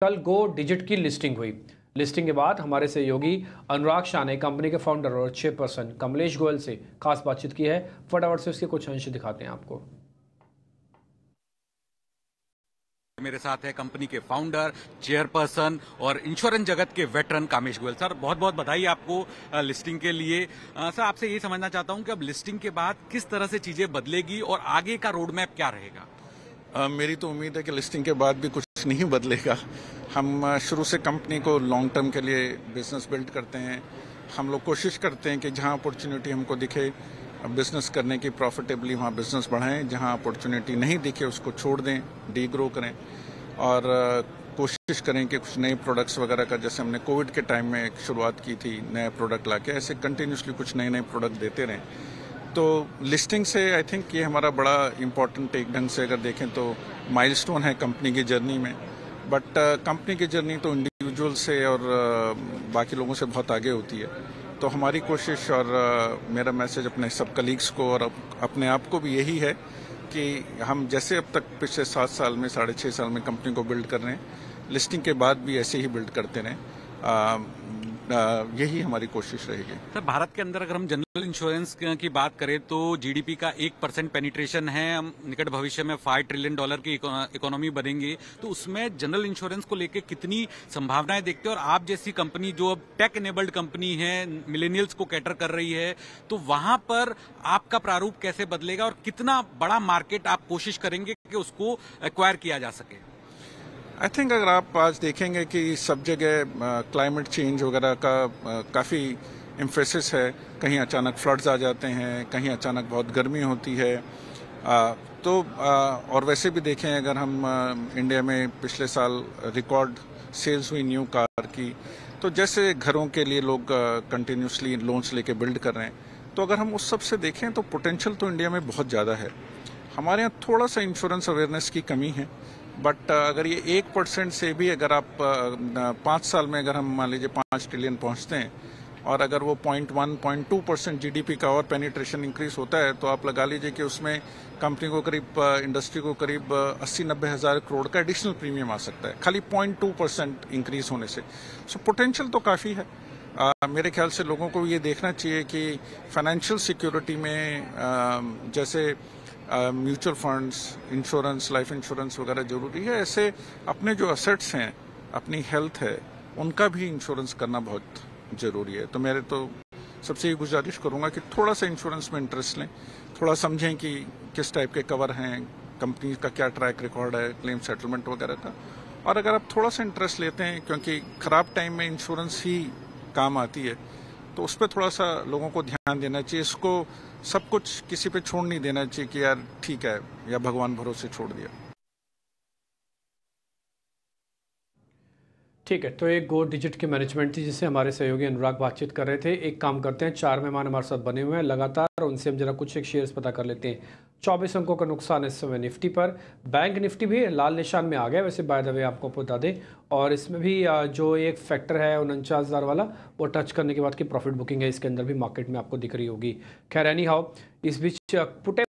कल गो डिजिट की लिस्टिंग हुई। लिस्टिंग के बाद हमारे सहयोगी अनुराग शाह ने कंपनी के फाउंडर और चेयरपर्सन कमलेश गोयल से खास बातचीत की है। फटाफट से उसके कुछ अंश दिखाते हैं आपको। मेरे साथ है कंपनी के फाउंडर, चेयरपर्सन और इंश्योरेंस जगत के वेटरन कामेश गोयल। सर, बहुत बहुत बधाई आपको लिस्टिंग के लिए। सर, आपसे ये समझना चाहता हूं कि अब लिस्टिंग के बाद किस तरह से चीजें बदलेगी और आगे का रोड मैप क्या रहेगा? मेरी तो उम्मीद है कि लिस्टिंग के बाद भी कुछ नहीं बदलेगा। हम शुरू से कंपनी को लॉन्ग टर्म के लिए बिजनेस बिल्ड करते हैं। हम लोग कोशिश करते हैं कि जहां अपॉर्चुनिटी हमको दिखे बिजनेस करने की, प्रॉफिटेबली वहां बिजनेस बढ़ाएं। जहां अपॉर्चुनिटी नहीं दिखे उसको छोड़ दें, डी ग्रो करें और कोशिश करें कि कुछ नए प्रोडक्ट्स वगैरह का, जैसे हमने कोविड के टाइम में एक शुरुआत की थी नए प्रोडक्ट लाके, ऐसे कंटिन्यूसली कुछ नए नए प्रोडक्ट देते रहें। तो लिस्टिंग से आई थिंक ये हमारा बड़ा इम्पोर्टेंट, एक ढंग से अगर देखें तो माइलस्टोन है कंपनी की जर्नी में। बट कंपनी की जर्नी तो इंडिविजुअल से और बाकी लोगों से बहुत आगे होती है। तो हमारी कोशिश और मेरा मैसेज अपने सब कलीग्स को और अपने आप को भी यही है कि हम जैसे अब तक पिछले 7 साल में, 6.5 साल में कंपनी को बिल्ड कर रहे हैं, लिस्टिंग के बाद भी ऐसे ही बिल्ड करते रहें। यही हमारी कोशिश रहेगी। सर, भारत के अंदर अगर हम जनरल इंश्योरेंस की बात करें तो जीडीपी का 1% पेनिट्रेशन है। हम निकट भविष्य में $5 ट्रिलियन की इकोनॉमी बनेंगे, तो उसमें जनरल इंश्योरेंस को लेकर कितनी संभावनाएं देखते हैं? और आप जैसी कंपनी जो अब टेक एनेबल्ड कंपनी है, मिलेनियल्स को कैटर कर रही है, तो वहां पर आपका प्रारूप कैसे बदलेगा और कितना बड़ा मार्केट आप कोशिश करेंगे कि उसको एक्वायर किया जा सके? आई थिंक अगर आप आज देखेंगे कि सब जगह क्लाइमेट चेंज वगैरह का काफ़ी एम्फेसिस है। कहीं अचानक फ्लड्स आ जाते हैं, कहीं अचानक बहुत गर्मी होती है। और वैसे भी देखें अगर हम इंडिया में पिछले साल रिकॉर्ड सेल्स हुई न्यू कार की, तो जैसे घरों के लिए लोग कंटिन्यूसली लोन्स लेके बिल्ड कर रहे हैं, तो अगर हम उस सब से देखें तो पोटेंशियल तो इंडिया में बहुत ज़्यादा है। हमारे यहाँ थोड़ा सा इंश्योरेंस अवेयरनेस की कमी है। बट अगर ये 1% से भी अगर आप 5 साल में अगर हम मान लीजिए 5 ट्रिलियन पहुंचते हैं और अगर वो 0.1-0.2% जीडीपी का और पेनिट्रेशन इंक्रीज होता है, तो आप लगा लीजिए कि उसमें कंपनी को करीब, इंडस्ट्री को करीब 80-90 हज़ार करोड़ का एडिशनल प्रीमियम आ सकता है, खाली 0.2% इंक्रीज होने से। सो पोटेंशियल तो काफ़ी है। मेरे ख्याल से लोगों को ये देखना चाहिए कि फाइनेंशियल सिक्योरिटी में जैसे mutual funds, insurance, life insurance वगैरह जरूरी है, ऐसे अपने जो असेट्स हैं, अपनी हेल्थ है, उनका भी इंश्योरेंस करना बहुत जरूरी है। तो मेरे तो सबसे ये गुजारिश करूंगा कि थोड़ा सा इंश्योरेंस में इंटरेस्ट लें, थोड़ा समझें कि किस टाइप के कवर हैं, कंपनी का क्या ट्रैक रिकॉर्ड है क्लेम सेटलमेंट वगैरह का। और अगर आप थोड़ा सा इंटरेस्ट लेते हैं, क्योंकि खराब टाइम में इंश्योरेंस ही काम आती है, तो उस पर थोड़ा सा लोगों को ध्यान देना चाहिए। इसको सब कुछ किसी पे छोड़ नहीं देना चाहिए कि यार ठीक है, या भगवान भरोसे छोड़ दिया। ठीक है, तो एक गो डिजिट की मैनेजमेंट थी जिससे हमारे सहयोगी अनुराग बातचीत कर रहे थे। एक काम करते हैं, 4 मेहमान हमारे साथ बने हुए हैं लगातार, उनसे हम जरा कुछ एक शेयर्स पता कर लेते हैं। 24 अंकों का नुकसान इस समय निफ्टी पर। बैंक निफ्टी भी लाल निशान में आ गया, वैसे बाय द वे आपको बता दें। और इसमें भी जो एक फैक्टर है 49,000 वाला, वो टच करने के बाद की प्रॉफिट बुकिंग है, इसके अंदर भी मार्केट में आपको दिख रही होगी। खैर एनी हाउ, इस बीच पुट